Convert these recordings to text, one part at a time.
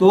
2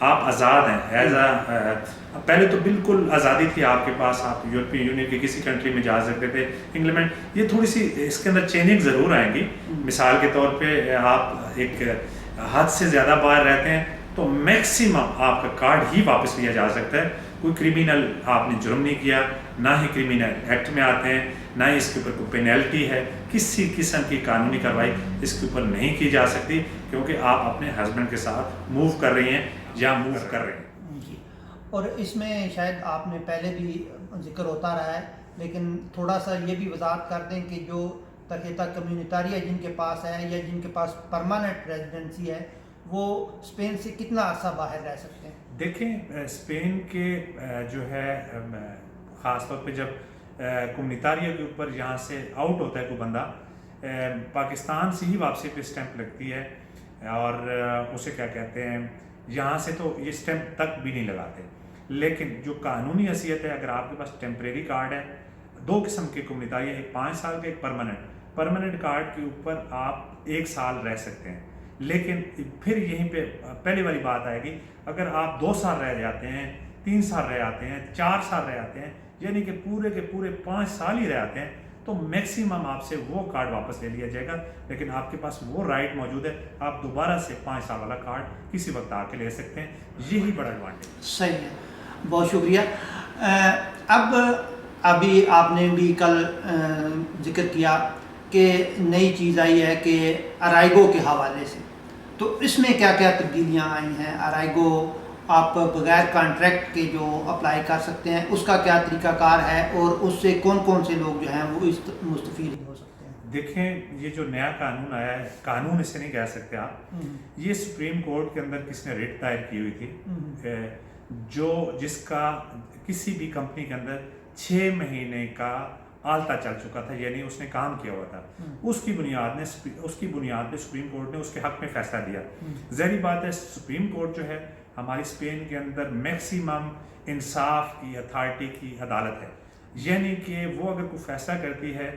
آپ آزاد ہیں as a. پہلے تو بالکل آزادی تھی آپ کے پاس, آپ یورپی یونین کی کسی کنٹری میں جا سکتے تھے. انگلینڈ یہ تھوڑی سی اس کے اندر چینجنگ ضرور آئیں گی. مثال کے طور پہ آپ ایک حد سے زیادہ باہر رہتے ہیں تو میکسیمم آپ کا کارڈ ہی واپس لیا جا سکتا ہے. کوئی کریمنل آپ نے جرم نہیں کیا, نہ ہی کریمنل ایکٹ میں آتے ہیں, نہ ہی اس کے اوپر کوئی پینلٹی ہے. کسی قسم کی قانونی کارروائی اس کے اوپر نہیں کی جا سکتی کیونکہ آپ اپنے ہسبینڈ کے ساتھ موو کر رہی ہیں یا موو کر رہے ہیں. جی, اور اس میں شاید آپ نے پہلے بھی ذکر ہوتا رہا ہے, لیکن تھوڑا سا یہ بھی وضاحت کر دیں کہ جو ترجیحاً کمیونٹاریا جن کے پاس ہے یا جن کے پاس پرماننٹ ریزیڈنسی ہے وہ اسپین سے کتنا عرصہ باہر رہ سکتے ہیں؟ دیکھیں اسپین کے جو ہے خاص طور پہ جب کمیونٹاریا کے اوپر یہاں سے آؤٹ ہوتا ہے کوئی بندہ, پاکستان سے ہی واپسی پہ اسٹیمپ لگتی ہے اور اسے کیا کہتے ہیں یہاں سے تو یہ اسٹیمپ تک بھی نہیں لگاتے. لیکن جو قانونی حیثیت ہے, اگر آپ کے پاس ٹیمپریری کارڈ ہے, دو قسم کے کمیونٹاریا, ایک 5 سال کا, ایک پرماننٹ کارڈ کے اوپر آپ 1 سال رہ سکتے ہیں. لیکن پھر یہیں پہ پہلی والی بات آئے گی, اگر آپ 2 سال رہ جاتے ہیں, 3 سال رہ جاتے ہیں, 4 سال رہ جاتے ہیں, یعنی کہ پورے کے پورے 5 سال ہی رہ جاتے ہیں, تو میکسیمم آپ سے وہ کارڈ واپس لے لیا جائے گا. لیکن آپ کے پاس وہ رائٹ موجود ہے, آپ دوبارہ سے 5 سال والا کارڈ کسی وقت آ کے لے سکتے ہیں. یہی بڑا ایڈوانٹیج. صحیح ہے, بہت شکریہ. اب ابھی آپ نے بھی کل ذکر کیا کہ نئی چیز آئی ہے کہ ارائیگو کے حوالے سے, تو اس میں کیا کیا تبدیلیاں آئی ہیں؟ ارائیگو آپ بغیر کانٹریکٹ کے جو اپلائی کر سکتے ہیں, اس کا کیا طریقہ کار ہے اور اس سے کون کون سے لوگ جو ہیں وہ مستفید ہو سکتے ہیں؟ دیکھیں یہ جو نیا قانون آیا ہے, قانون اسے نہیں کہہ سکتے آپ, یہ سپریم کورٹ کے اندر کسی نے ریٹ دائر کی ہوئی تھی, جس کا کسی بھی کمپنی کے اندر 6 مہینے کا آلتا چل چکا تھا, یعنی اس نے کام کیا ہوا تھا. اس کی بنیاد پہ سپریم کورٹ نے اس کے حق میں فیصلہ دیا. ظاہری بات ہے سپریم کورٹ جو ہے ہماری اسپین کے اندر میکسیمم انصاف کی اتھارٹی کی عدالت ہے, یعنی کہ وہ اگر کوئی فیصلہ کرتی ہے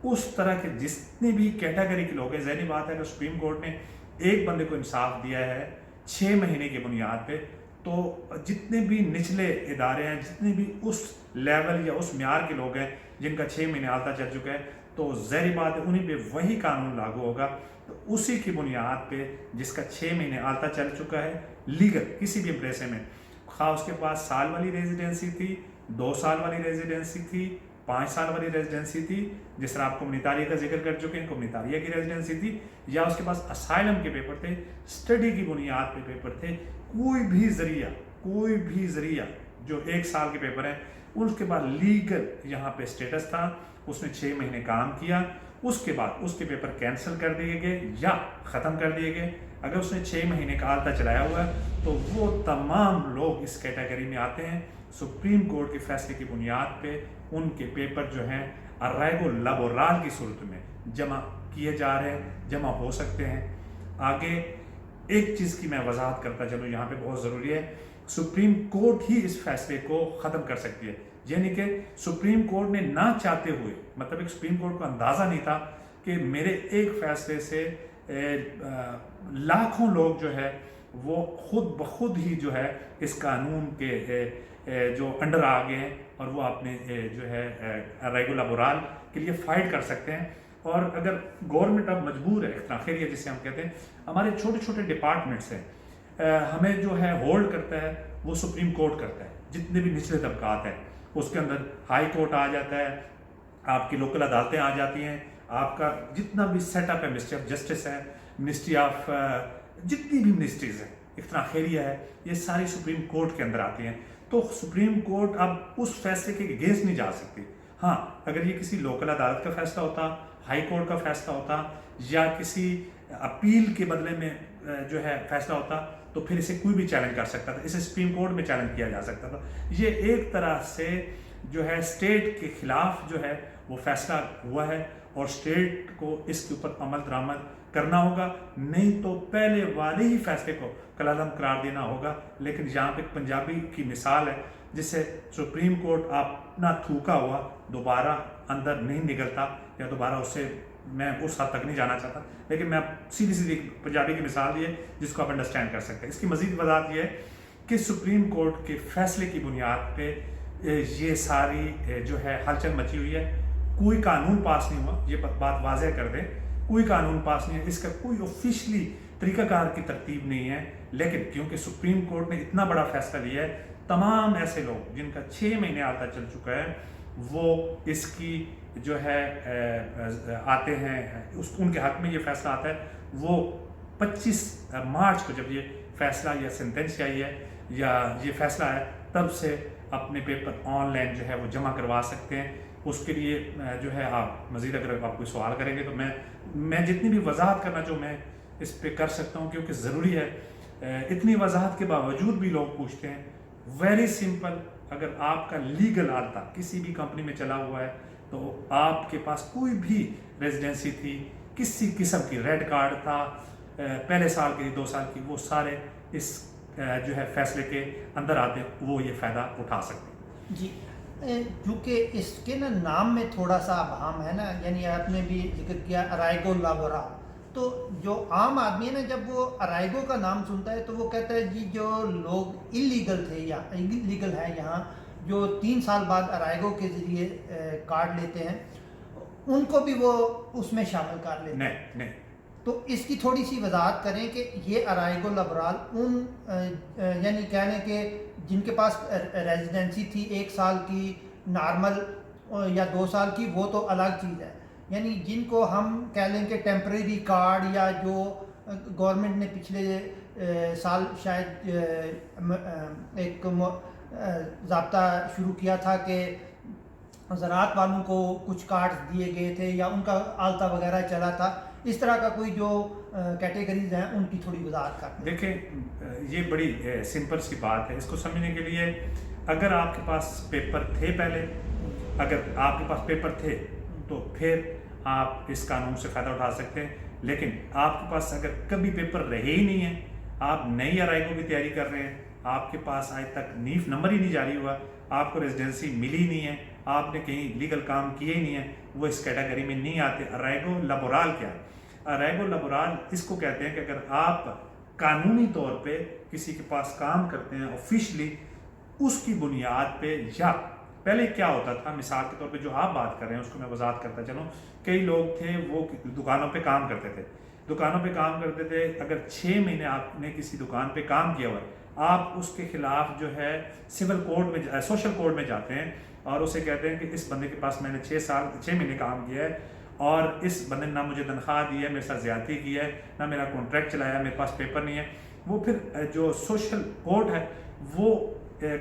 اس طرح کے جتنے بھی کیٹیگری کے لوگ ہیں, ظاہری بات ہے اگر سپریم کورٹ نے ایک بندے کو انصاف دیا ہے 6 مہینے کی بنیاد پہ, تو جتنے بھی نچلے ادارے ہیں, جتنے بھی اس لیول یا اس معیار کے لوگ ہیں جن کا 6 مہینے آلتا چل چکا ہے, تو ظاہری بات ہے انہیں پہ وہی قانون لاگو ہوگا. تو اسی کی بنیاد پہ جس کا 6 مہینے آلتا چل چکا ہے لیگل کسی بھی امپریسے میں, خواہ اس کے پاس سال والی ریزیڈنسی تھی, 2 سال والی ریزیڈنسی تھی, 5 سال والی ریزیڈنسی تھی, جس طرح آپ کمیونٹاریا کا ذکر کر چکے ہیں, کمیونٹاریا کی ریزیڈنسی تھی, یا اس کے پاس اسائلم کے پیپر تھے, اسٹڈی کی بنیاد پہ پیپر تھے, کوئی بھی ذریعہ جو 1 سال کے پیپر ہیں اس کے بعد لیگل یہاں پہ اسٹیٹس تھا, اس نے 6 مہینے کام کیا, اس کے بعد اس کے پیپر کینسل کر دیے گئے یا ختم کر دیے گئے. اگر اس نے 6 مہینے کا آلتا چلایا ہوا ہے تو وہ تمام لوگ اس کیٹیگری میں آتے ہیں. سپریم کورٹ کے فیصلے کی بنیاد پہ ان کے پیپر جو ہیں ارائیگو لابورال کی صورت میں جمع کیے جا رہے ہیں, جمع ہو سکتے ہیں. آگے ایک چیز کی میں وضاحت کرتا چلوں یہاں پہ بہت ضروری ہے, سپریم کورٹ ہی اس فیصلے کو ختم کر سکتی ہے. یعنی کہ سپریم کورٹ نے نہ چاہتے ہوئے, مطلب ایک سپریم کورٹ کو اندازہ نہیں تھا کہ میرے ایک فیصلے سے لاکھوں لوگ جو ہے وہ خود بخود ہی جو ہے اس قانون کے جو انڈر آ گئے ہیں اور وہ اپنے جو ہے ارائیگو لابورال کے لیے فائٹ کر سکتے ہیں. اور اگر گورنمنٹ اب مجبور ہے, اتنا خیریہ جسے ہم کہتے ہیں, ہمارے چھوٹے چھوٹے ڈپارٹمنٹس ہیں, ہمیں جو ہے ہولڈ کرتا ہے وہ سپریم کورٹ کرتا ہے. جتنے بھی نچلے طبقات ہیں اس کے اندر ہائی کورٹ آ جاتا ہے, آپ کی لوکل عدالتیں آ جاتی ہیں, آپ کا جتنا بھی سیٹ اپ ہے, منسٹری آف جسٹس ہے, منسٹری آف جتنی بھی منسٹریز ہیں, اتنا خیریہ ہے, یہ ساری سپریم کورٹ کے اندر آتی ہیں. تو سپریم کورٹ اب اس فیصلے کے اگینسٹ نہیں جا سکتی. ہاں اگر یہ کسی لوکل عدالت کا فیصلہ ہوتا, ہائی کورٹ کا فیصلہ ہوتا, یا کسی اپیل کے بدلے میں جو ہے فیصلہ ہوتا, تو پھر اسے کوئی بھی چیلنج کر سکتا تھا, اسے سپریم کورٹ میں چیلنج کیا جا سکتا تھا. یہ ایک طرح سے جو ہے اسٹیٹ کے خلاف جو ہے وہ فیصلہ ہوا ہے, اور اسٹیٹ کو اس کے اوپر عمل درآمد کرنا ہوگا, نہیں تو پہلے والے ہی فیصلے کو کالعدم قرار دینا ہوگا. لیکن یہاں پہ پنجابی کی مثال ہے جس سے سپریم کورٹ اپنا تھوکا ہوا دوبارہ اندر نہیں نکلتا, یا دوبارہ اس سے میں اس حد تک نہیں جانا چاہتا, لیکن میں سیدھی پنجابی کی مثال دی ہے جس کو آپ انڈرسٹینڈ کر سکتے ہیں. اس کی مزید وضاحت یہ ہے کہ سپریم کورٹ کے فیصلے کی بنیاد پہ یہ ساری جو ہے ہلچل مچی ہوئی ہے. کوئی قانون پاس نہیں ہوا, یہ بات واضح کر دیں, کوئی قانون پاس نہیں ہے, اس کا کوئی آفیشلی طریقہ کار کی ترتیب نہیں ہے. لیکن کیونکہ سپریم کورٹ نے اتنا بڑا فیصلہ لیا ہے, تمام ایسے لوگ جن کا 6 مہینے آتا چل چکا ہے وہ اس کی جو ہے آتے ہیں, ان کے حق میں یہ فیصلہ آتا ہے. وہ 25 مارچ کو جب یہ فیصلہ یا سینٹنس آئی ہے یا یہ فیصلہ ہے, تب سے اپنے پیپر آن لائن جو ہے وہ جمع کروا سکتے ہیں. اس کے لیے جو ہے آپ مزید اگر آپ کوئی سوال کریں گے تو میں جتنی بھی وضاحت کرنا جو میں اس پہ کر سکتا ہوں, کیونکہ ضروری ہے. اتنی وضاحت کے باوجود بھی لوگ پوچھتے ہیں. ویری سمپل, اگر آپ کا لیگل آتا کسی بھی کمپنی میں چلا ہوا ہے تو آپ کے پاس کوئی بھی ریزیڈنسی تھی, کسی قسم کی ریڈ کارڈ تھا, پہلے سال کے 2 سال کی, وہ سارے اس جو ہے فیصلے کے اندر آتے, وہ یہ فائدہ اٹھا سکتے ہیں. جی, چونکہ اس کے نا نام میں تھوڑا سا ابہام ہے نا, یعنی آپ نے بھی ذکر کیا ارائیگو لابورال, تو جو عام آدمی ہے نا جب وہ ارائیگو کا نام سنتا ہے تو وہ کہتا ہے جی جو لوگ انلیگل تھے یا انلیگل ہے یہاں, جو 3 سال بعد ارائیگو کے ذریعے کارڈ لیتے ہیں, ان کو بھی وہ اس میں شامل کر لیتے ہیں. نہیں, تو اس کی تھوڑی سی وضاحت کریں کہ یہ ارائیگو لابورال ان یعنی کہنے کہ جن کے پاس ریزیڈنسی تھی 1 سال کی نارمل یا 2 سال کی, وہ تو الگ چیز ہے. یعنی جن کو ہم کہہ لیں کہ ٹیمپریری کارڈ, یا جو گورنمنٹ نے پچھلے سال شاید ایک ضابطہ شروع کیا تھا کہ زراعت والوں کو کچھ کارڈز دیے گئے تھے یا ان کا آلتا وغیرہ چلا تھا, اس طرح کا کوئی جو کیٹیگریز ہیں ان کی تھوڑی وضاحت کرتے ہیں. دیکھیں یہ بڑی سمپل سی بات ہے. اس کو سمجھنے کے لیے اگر آپ کے پاس پیپر تھے پہلے, اگر آپ کے پاس پیپر تھے تو پھر آپ اس قانون سے فائدہ اٹھا سکتے ہیں. لیکن آپ کے پاس اگر کبھی پیپر رہے ہی نہیں ہیں, آپ نئی ارائیگو کی تیاری کر رہے ہیں, آپ کے پاس آج تک نیف نمبر ہی نہیں جاری ہوا, آپ کو ریزیڈنسی ملی نہیں ہے, آپ نے کہیں لیگل کام کیے ہی نہیں ہے, وہ اس کیٹیگری میں نہیں آتے. ارائیگو لابورال کیا ہے؟ ارائیگو لابورال اس کو کہتے ہیں کہ اگر آپ قانونی طور پہ کسی کے پاس کام کرتے ہیں آفیشلی, اس کی بنیاد پہ, یا پہلے کیا ہوتا تھا, مثال کے طور پہ جو آپ بات کر رہے ہیں اس کو میں وضاحت کرتا چلوں. کئی لوگ تھے وہ دکانوں پہ کام کرتے تھے, اگر 6 مہینے آپ نے کسی دکان پہ کام کیا ہوا ہے, آپ اس کے خلاف جو ہے سول کورٹ میں, سوشل کورٹ میں جاتے ہیں اور اسے کہتے ہیں کہ اس بندے کے پاس میں نے 6 مہینے کام کیا ہے اور اس بندے نے نہ مجھے تنخواہ دی ہے, میرے ساتھ زیادتی کی ہے, نہ میرا کانٹریکٹ چلایا, میرے پاس پیپر نہیں ہے. وہ پھر جو سوشل کورٹ ہے وہ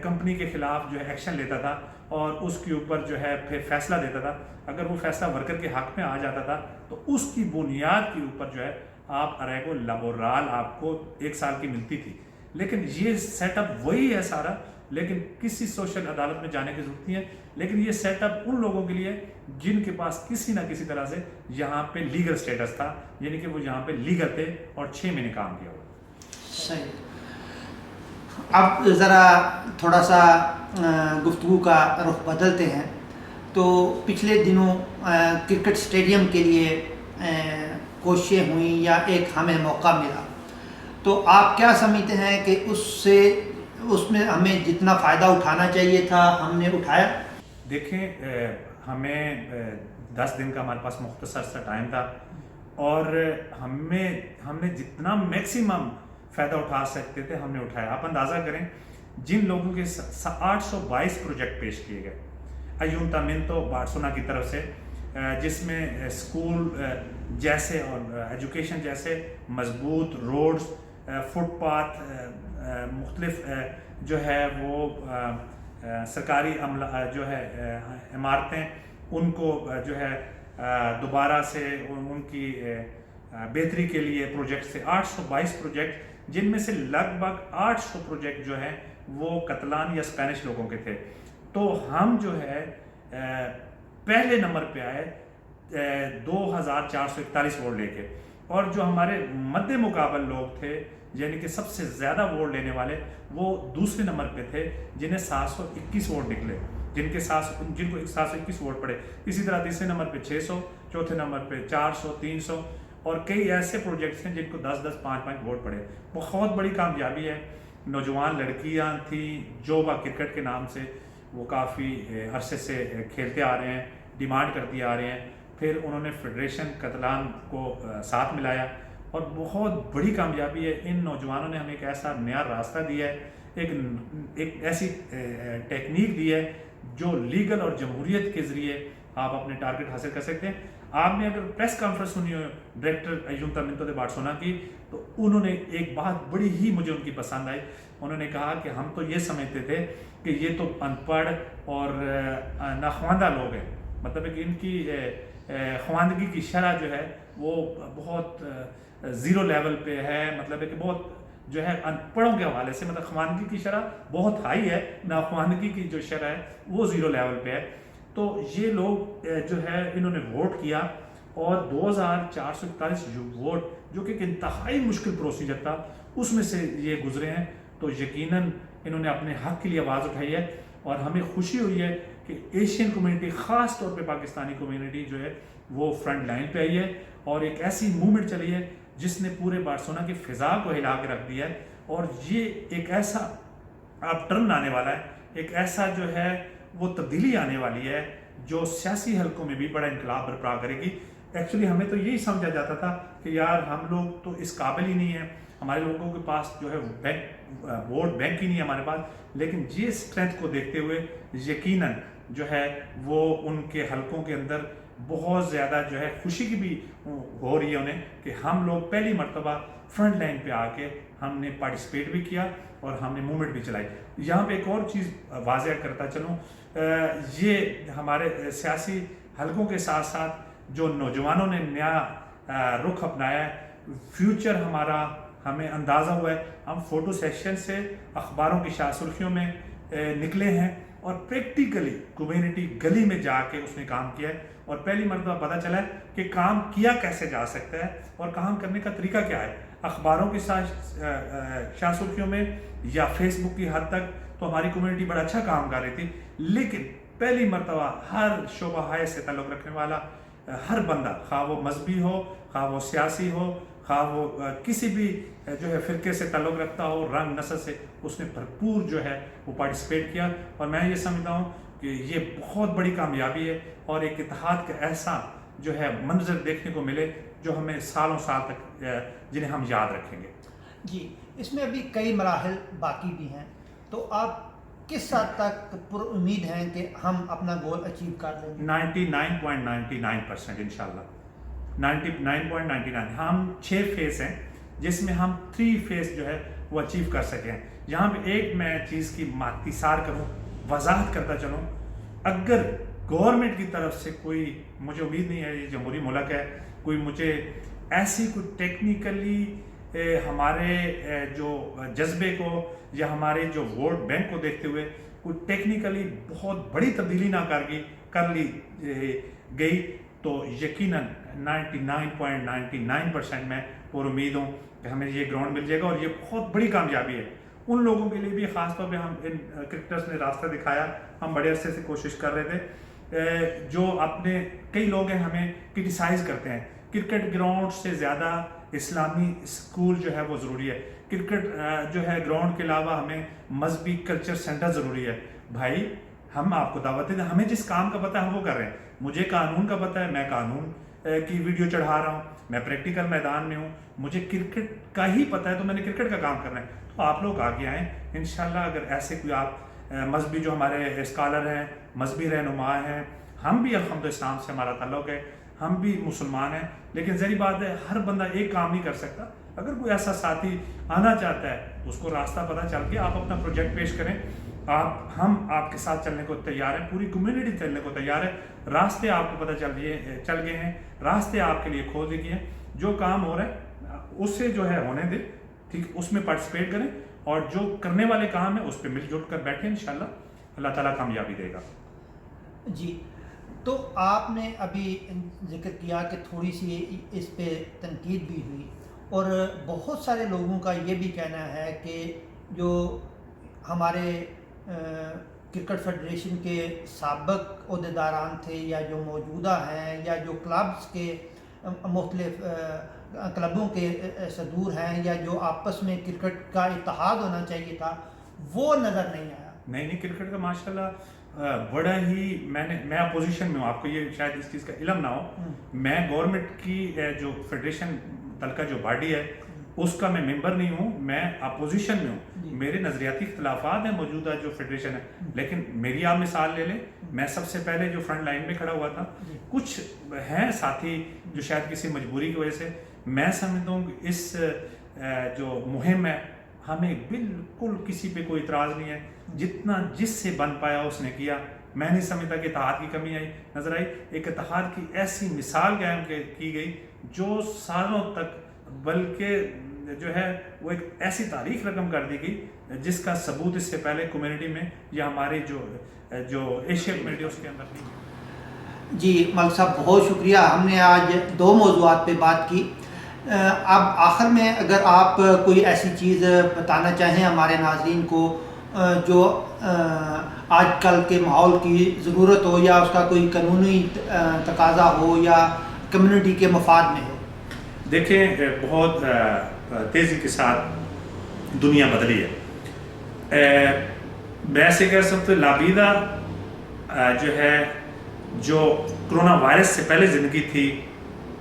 کمپنی کے خلاف جو ہے ایکشن لیتا تھا اور اس کے اوپر جو ہے پھر فیصلہ دیتا تھا. اگر وہ فیصلہ ورکر کے حق میں آ جاتا تھا تو اس کی بنیاد کے اوپر جو ہے آپ ارائیگو لابورال آپ کو 1 سال کی ملتی تھی. لیکن یہ سیٹ اپ وہی ہے سارا, لیکن کسی سوشل عدالت میں جانے کی ضرورت نہیں ہے. لیکن یہ سیٹ اپ ان لوگوں کے لیے جن کے پاس کسی نہ کسی طرح سے یہاں پہ لیگل سٹیٹس تھا, یعنی کہ وہ یہاں پہ لیگل تھے اور 6 مہینے کام کیا ہوا. صحیح. اب ذرا تھوڑا سا گفتگو کا رخ بدلتے ہیں. تو پچھلے دنوں کرکٹ اسٹیڈیم کے لیے کوششیں ہوئیں یا ایک ہمیں موقع ملا, تو آپ کیا سمجھتے ہیں کہ اس میں ہمیں جتنا فائدہ اٹھانا چاہیے تھا ہم نے اٹھایا؟ دیکھیں, ہمیں 10 دن کا ہمارے پاس مختصر سا ٹائم تھا اور ہم نے جتنا میکسیمم فائدہ اٹھا سکتے تھے ہم نے اٹھایا. آپ اندازہ کریں جن لوگوں کے 822 پروجیکٹ پیش کیے گئے ایونٹامنٹو بارسلونا کی طرف سے, جس میں اسکول جیسے اور ایجوکیشن جیسے مضبوط روڈز, فٹ پاتھ, مختلف جو ہے وہ سرکاری جو ہے عمارتیں, ان کو جو ہے دوبارہ سے ان کی بہتری کے لیے پروجیکٹ سے 822 پروجیکٹ, جن میں سے لگ بھگ 800 پروجیکٹ جو ہیں وہ کتلان یا اسپینش لوگوں کے تھے. تو ہم جو ہے پہلے نمبر پہ آئے 2441 ووٹ لے کے, اور جو ہمارے مد مقابل لوگ تھے یعنی کہ سب سے زیادہ ووٹ لینے والے وہ دوسرے نمبر پہ تھے جنہیں 721 ووٹ نکلے, جن کو 721 ووٹ پڑے. اسی طرح تیسرے نمبر پہ 600, چوتھے نمبر پہ 400, 300, اور کئی ایسے پروجیکٹس ہیں جن کو 10-10, 5-5 ووٹ پڑے. بہت بڑی کامیابی ہے. نوجوان لڑکیاں تھیں جوبا کرکٹ کے نام سے، وہ کافی عرصے سے کھیلتے آ رہے ہیں، ڈیمانڈ کرتی آ رہے ہیں. پھر انہوں نے فیڈریشن کتلان کو ساتھ ملایا اور بہت بڑی کامیابی ہے. ان نوجوانوں نے ہمیں ایک ایسا نیا راستہ دیا ہے، ایک ایسی ٹیکنیک دی ہے جو لیگل اور جمہوریت کے ذریعے آپ اپنے ٹارگٹ حاصل کر سکتے ہیں. آپ نے اگر پریس کانفرنس سنی ہو ڈائریکٹر ایونٹامنٹو دے بارسلونا کی، تو انہوں نے ایک بات بڑی ہی مجھے ان کی پسند آئی. انہوں نے کہا کہ ہم تو یہ سمجھتے تھے کہ یہ تو ان پڑھ اور ناخواندہ لوگ ہیں، مطلب ہے کہ ان کی خواندگی کی شرح جو ہے وہ بہت زیرو لیول پہ ہے، مطلب ہے کہ بہت جو ہے ان پڑھوں کے حوالے سے مطلب خواندگی کی شرح بہت ہائی ہے، ناخواندگی کی جو شرح ہے وہ زیرو لیول پہ ہے. تو یہ لوگ جو ہے انہوں نے ووٹ کیا اور 2441 ووٹ، جو کہ ایک انتہائی مشکل پروسیجر تھا، اس میں سے یہ گزرے ہیں. تو یقیناً انہوں نے اپنے حق کے لیے آواز اٹھائی ہے اور ہمیں خوشی ہوئی ہے کہ ایشین کمیونٹی، خاص طور پہ پاکستانی کمیونٹی جو ہے وہ فرنٹ لائن پہ آئی ہے اور ایک ایسی موومنٹ چلی ہے جس نے پورے بارسلونا کی فضا کو ہلا کے رکھ دیا ہے. اور یہ ایک ایسا اب ٹرن آنے والا ہے، ایک ایسا جو ہے وہ تبدیلی آنے والی ہے جو سیاسی حلقوں میں بھی بڑا انقلاب برپا کرے گی. ایکچولی ہمیں تو یہی سمجھا جاتا تھا کہ یار ہم لوگ تو اس قابل ہی نہیں ہیں، ہمارے لوگوں کے پاس جو ہے ووٹ بینک ہی نہیں ہے ہمارے پاس. لیکن یہ اسٹرینتھ کو دیکھتے ہوئے یقیناً جو ہے وہ ان کے حلقوں کے اندر بہت زیادہ جو ہے خوشی کی بھی ہو رہی ہے انہیں کہ ہم لوگ پہلی مرتبہ فرنٹ لائن پہ آ کے ہم نے پارٹیسپیٹ بھی کیا اور ہم نے موومنٹ بھی چلائی. یہاں پہ ایک اور چیز واضح کرتا چلوں، یہ ہمارے سیاسی حلقوں کے ساتھ ساتھ جو نوجوانوں نے نیا رخ اپنایا ہے، فیوچر ہمارا ہمیں اندازہ ہوا ہے. ہم فوٹو سیشن سے اخباروں کی شاہ سرخیوں میں نکلے ہیں اور پریکٹیکلی کمیونٹی گلی میں جا کے اس نے کام کیا ہے اور پہلی مرتبہ پتہ چلا ہے کہ کام کیا کیسے جا سکتا ہے اور کام کرنے کا طریقہ کیا ہے. اخباروں کی شاہ سرخیوں میں یا فیس بک کی حد تک تو ہماری کمیونٹی بڑا اچھا کام کر رہی تھی، لیکن پہلی مرتبہ ہر شعبہ ہائے سے تعلق رکھنے والا ہر بندہ، خواہ وہ مذہبی ہو، خواہ وہ سیاسی ہو، خواہ وہ کسی بھی جو ہے فرقے سے تعلق رکھتا ہو، رنگ نسل سے، اس نے بھرپور جو ہے وہ پارٹیسپیٹ کیا. اور میں یہ سمجھتا ہوں کہ یہ بہت بڑی کامیابی ہے اور ایک اتحاد کا ایسا جو ہے منظر دیکھنے کو ملے جو ہمیں سالوں سال تک جنہیں ہم یاد رکھیں گے. جی، اس میں ابھی کئی مراحل باقی بھی ہیں، تو آپ کس حد تک پر امید ہیں کہ ہم اپنا گول اچیو کر لیں گے؟ 99.99% انشاءاللہ 99.99. ہم 6 فیز ہیں جس میں ہم 3 فیز جو ہے وہ اچیو کر سکیں. یہاں پہ ایک میں چیز کی اختصار کروں، وضاحت کرتا چلوں. اگر گورنمنٹ کی طرف سے کوئی، مجھے امید نہیں ہے، یہ جمہوری ملک ہے، کوئی مجھے ایسی کوئی ٹیکنیکلی ہمارے جو جذبے کو یا ہمارے جو ووٹ بینک کو دیکھتے ہوئے کوئی ٹیکنیکلی بہت بڑی تبدیلی نہ کر لی گئی، تو یقیناً 99.99% میں پر امید ہوں کہ ہمیں یہ گراؤنڈ مل جائے گا. اور یہ بہت بڑی کامیابی ہے ان لوگوں کے لیے بھی، خاص طور پہ ہم ان کرکٹرز نے راستہ دکھایا. ہم بڑے عرصے سے کوشش کر رہے تھے، جو اپنے کئی لوگ ہیں ہمیں کرٹیسائز کرتے ہیں، کرکٹ گراؤنڈ سے زیادہ اسلامی اسکول جو ہے وہ ضروری ہے، کرکٹ جو ہے گراؤنڈ کے علاوہ ہمیں مذہبی کلچر سینٹر ضروری ہے. بھائی ہم آپ کو دعوت دیں، ہمیں جس کام کا پتہ ہے ہم وہ کر رہے ہیں. مجھے قانون کا پتہ ہے، میں قانون کی ویڈیو چڑھا رہا ہوں، میں پریکٹیکل میدان میں ہوں. مجھے کرکٹ کا ہی پتہ ہے تو میں نے کرکٹ کا کام کرنا ہے. تو آپ لوگ آگے آئیں انشاءاللہ. اگر ایسے کوئی آپ مذہبی جو ہمارے اسکالر ہیں، مذہبی رہنما ہیں، ہم بھی الحمد اسلام سے ہمارا تعلق ہے، ہم بھی مسلمان ہیں، لیکن ذہنی بات ہے ہر بندہ ایک کام نہیں کر سکتا. اگر کوئی ایسا ساتھی آنا چاہتا ہے تو اس کو راستہ پتہ چل کے آپ اپنا پروجیکٹ پیش کریں. ہم آپ کے ساتھ چلنے کو تیار ہیں، پوری کمیونٹی چلنے کو تیار ہے. راستے آپ کو پتہ چل گئے ہیں، راستے آپ کے لیے کھول دیے گئے ہیں. جو کام ہو رہا ہے اس سے جو ہے ہونے دیں، ٹھیک، اس میں پارٹیسپیٹ کریں اور جو کرنے والے کام ہیں اس پہ مل جل کر بیٹھیں. انشاءاللہ اللہ تعالیٰ کامیابی دے گا. جی، تو آپ نے ابھی ذکر کیا کہ تھوڑی سی اس پہ تنقید بھی ہوئی، اور بہت سارے لوگوں کا یہ بھی کہنا ہے کہ جو ہمارے کرکٹ فیڈریشن کے سابق عہدیداران تھے یا جو موجودہ ہیں یا جو کلبز کے مختلف کلبوں کے صدور ہیں یا جو آپس میں کرکٹ کا اتحاد ہونا چاہیے تھا وہ نظر نہیں آیا. نہیں کرکٹ کا ماشاءاللہ بڑا ہی میں اپوزیشن میں ہوں. آپ کو یہ شاید اس چیز کا علم نہ ہو, میں گورنمنٹ کی جو فیڈریشن تلکہ جو باڈی ہے اس کا میں ممبر نہیں ہوں, میں اپوزیشن میں ہوں. میرے نظریاتی اختلافات ہیں موجودہ جو فیڈریشن ہے, لیکن میری آپ مثال لے لیں, میں سب سے پہلے جو فرنٹ لائن میں کھڑا ہوا تھا. کچھ ہیں ساتھی جو شاید کسی مجبوری کی وجہ سے, میں سمجھتا ہوں کہ اس جو مہم ہے ہمیں بالکل کسی پہ کوئی اعتراض نہیں ہے. جتنا جس سے بن پایا اس نے کیا. میں نہیں سمجھتا کہ اتحاد کی کمی آئی نظر آئی. ایک اتحاد کی ایسی مثال قائم کی گئی جو سالوں تک, بلکہ جو ہے وہ ایک ایسی تاریخ رقم کر دی گئی جس کا ثبوت اس سے پہلے کمیونٹی میں یا ہمارے جو ایشیا کمیونٹی اس کے اندر نہیں. جی ملک صاحب بہت شکریہ. ہم نے آج 2 موضوعات پہ بات کی. اب آخر میں اگر آپ کوئی ایسی چیز بتانا چاہیں ہمارے ناظرین کو جو آج کل کے ماحول کی ضرورت ہو یا اس کا کوئی قانونی تقاضا ہو یا کمیونٹی کے مفاد میں ہو. دیکھیں بہت تیزی کے ساتھ دنیا بدلی ہے. میں ایسے کہہ سکتا ہوں لابیدہ جو ہے جو کرونا وائرس سے پہلے زندگی تھی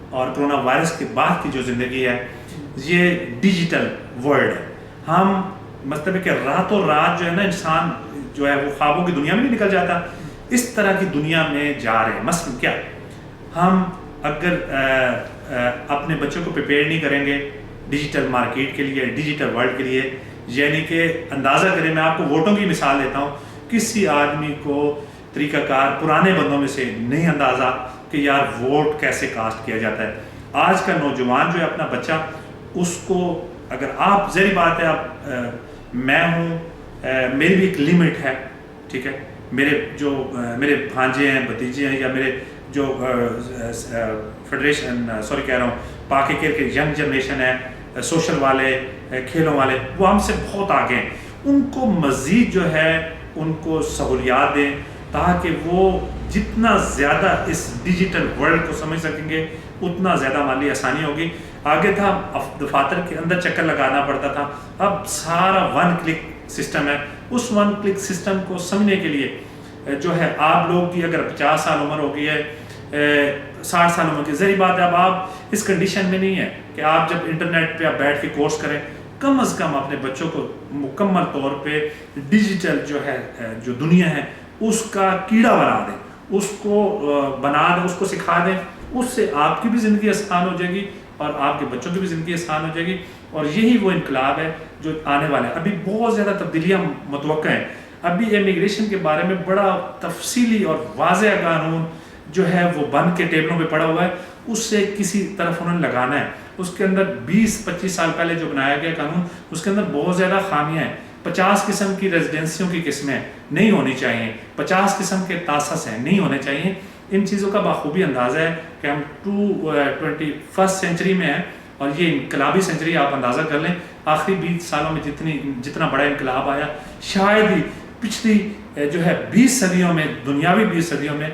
اور کرونا وائرس کے بعد کی جو زندگی ہے یہ ڈیجیٹل ورلڈ ہے. ہم مطلب ہے کہ راتوں رات جو ہے نا انسان جو ہے وہ خوابوں کی دنیا میں نہیں نکل جاتا, اس طرح کی دنیا میں جا رہے ہیں. مثلا کیا ہم اگر اپنے بچوں کو پریپیئر نہیں کریں گے ڈیجیٹل مارکیٹ کے لیے, ڈیجیٹل ورلڈ کے لیے, یعنی کہ اندازہ کریں, میں آپ کو ووٹوں کی مثال دیتا ہوں, کسی آدمی کو طریقہ کار پرانے بندوں میں سے نہیں اندازہ کہ یار ووٹ کیسے کاسٹ کیا جاتا ہے. آج کا نوجوان جو ہے اپنا بچہ, اس کو اگر آپ ظاہری بات ہے آپ میں ہوں, میری بھی ایک لیمٹ ہے, ٹھیک ہے, میرے بھانجے ہیں, بھتیجے ہیں, یا میرے جو فیڈریشن کہہ رہا ہوں پاک کے ینگ جنریشن ہے, سوشل والے, کھیلوں والے, وہ ہم سے بہت آگے ہیں. ان کو مزید جو ہے ان کو سہولیات دیں تاکہ وہ جتنا زیادہ اس ڈیجیٹل ورلڈ کو سمجھ سکیں گے اتنا زیادہ ہمارے لیے آسانی ہوگی. آگے تھا دفاتر کے اندر چکر لگانا پڑتا تھا, اب سارا 1 کلک سسٹم ہے. اس 1 کلک سسٹم کو سمجھنے کے لیے جو ہے آپ لوگ کی اگر 50 سال عمر ہو گئی ہے, 60 سال عمر کی, ظاہری بات ہے اب آپ اس کنڈیشن میں نہیں ہے کہ آپ جب انٹرنیٹ پہ آپ بیٹھ کے کورس کریں. کم از کم اپنے بچوں کو مکمل طور پہ ڈیجیٹل جو ہے جو دنیا ہے اس کا کیڑا بنا دیں, اس کو بنا دیں, اس کو سکھا دیں. اس سے آپ کی بھی زندگی آسان ہو جائے گی اور آپ کے بچوں کی بھی زندگی آسان ہو جائے گی. اور یہی وہ انقلاب ہے جو آنے والے ہیں. ابھی بہت زیادہ تبدیلیاں متوقع ہیں. ابھی امیگریشن کے بارے میں بڑا تفصیلی اور واضح قانون جو ہے وہ بن کے ٹیبلوں پہ پڑا ہوا ہے, اس سے کسی طرف انہوں نے لگانا ہے. اس کے اندر 20-25 سال پہلے جو بنایا گیا قانون, اس کے اندر بہت زیادہ خامیاں ہیں. 50 قسم کی ریزیڈنسیوں کی قسمیں نہیں ہونی چاہیے, 50 قسم کے تاسس ہیں نہیں ہونے چاہیے. ان چیزوں کا بخوبی اندازہ ہے کہ ہم 21st سینچری میں ہیں اور یہ انقلابی سینچری آپ اندازہ کر لیں. آخری 20 سالوں میں جتنا بڑا انقلاب آیا شاید ہی پچھلی جو ہے 20 صدیوں میں, دنیاوی 20 صدیوں میں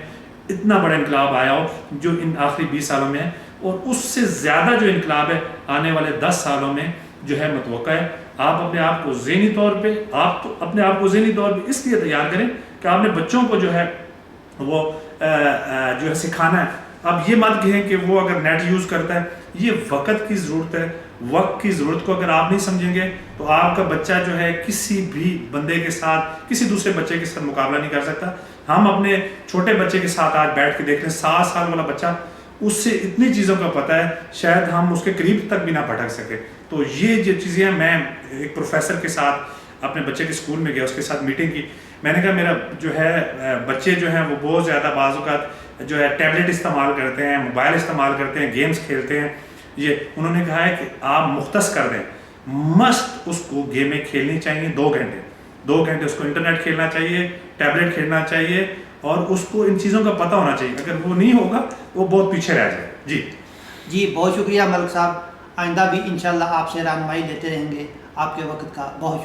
اتنا بڑا انقلاب آیا ہو جو ان آخری 20 سالوں میں ہے. اور اس سے زیادہ جو انقلاب ہے آنے والے 10 سالوں میں جو ہے متوقع ہے. آپ اپنے آپ کو ذہنی طور پہ اس لیے تیار کریں کہ آپ نے بچوں کو جو ہے وہ جو ہے سکھانا ہے. اب یہ مت کہیں کہ وہ اگر نیٹ یوز کرتا ہے, یہ وقت کی ضرورت ہے. وقت کی ضرورت کو اگر آپ نہیں سمجھیں گے تو آپ کا بچہ جو ہے کسی بھی بندے کے ساتھ, کسی دوسرے بچے کے ساتھ مقابلہ نہیں کر سکتا. ہم اپنے چھوٹے بچے کے ساتھ آج بیٹھ کے دیکھ رہے ہیں, 7 سال والا بچہ, اس سے اتنی چیزوں کا پتہ ہے شاید ہم اس کے قریب تک بھی نہ بھٹک سکے. تو یہ جو چیزیں ہیں, میں ایک پروفیسر کے ساتھ اپنے بچے کے اسکول میں گیا, اس کے ساتھ میٹنگ کی. میں نے کہا میرا جو ہے بچے جو ہیں وہ بہت زیادہ بعض اوقات جو ہے ٹیبلٹ استعمال کرتے ہیں, موبائل استعمال کرتے ہیں, گیمز کھیلتے ہیں. یہ انہوں نے کہا ہے کہ آپ مختص کر دیں, مسٹ اس کو گیمیں کھیلنی چاہیے 2 گھنٹے اس کو انٹرنیٹ کھیلنا چاہیے, ٹیبلٹ کھیلنا چاہیے, اور اس کو ان چیزوں کا پتہ ہونا چاہیے. اگر وہ نہیں ہوگا وہ بہت پیچھے رہ جائے. جی بہت شکریہ ملک صاحب. آئندہ بھی انشاءاللہ آپ سے رہنمائی لیتے رہیں گے. آپ کے وقت کا بہت شکریہ.